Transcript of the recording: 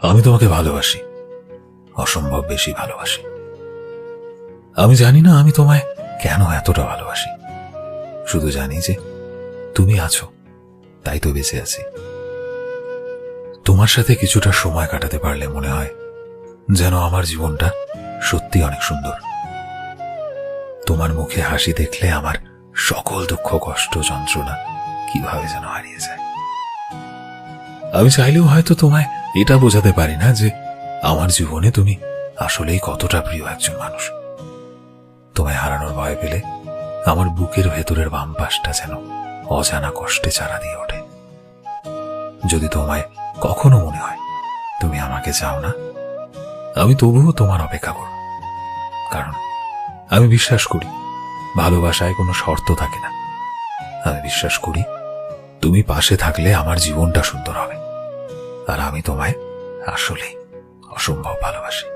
আমি তোমাকে ভালোবাসি, অসম্ভব বেশি ভালোবাসি। আমি জানি না আমি তোমায় কেন এতটা ভালোবাসি, শুধু জানি যে তুমি আছো, তাই তো বেঁচে আছি। তোমার সাথে কিছুটা সময় কাটাতে পারলে মনে হয় যেন আমার জীবনটা সত্যি অনেক সুন্দর। তোমার মুখে হাসি দেখলে আমার সকল দুঃখ, কষ্ট, যন্ত্রণা কিভাবে যেন হারিয়ে যায়। আমি চাইলেও হয়তো তোমায় এটা বোঝাতে পারি না যে আমার জীবনে তুমি আসলেই কতটা প্রিয় একজন মানুষ। তোমায় হারানোর ভয় পেলে আমার বুকের ভেতরের বাম পাশটা যেন অজানা কষ্টে চারা দিয়ে ওঠে। যদি তোমায় কখনো মনে হয় তুমি আমাকে চাও না, আমি তবুও তোমার অপেক্ষা করব, কারণ আমি বিশ্বাস করি ভালোবাসায় কোনো শর্ত থাকে না। আমি বিশ্বাস করি তুমি পাশে থাকলে আমার জীবনটা সুন্দর হবে, আর আমি তোমায় আসলেই অসম্ভব ভালোবাসি।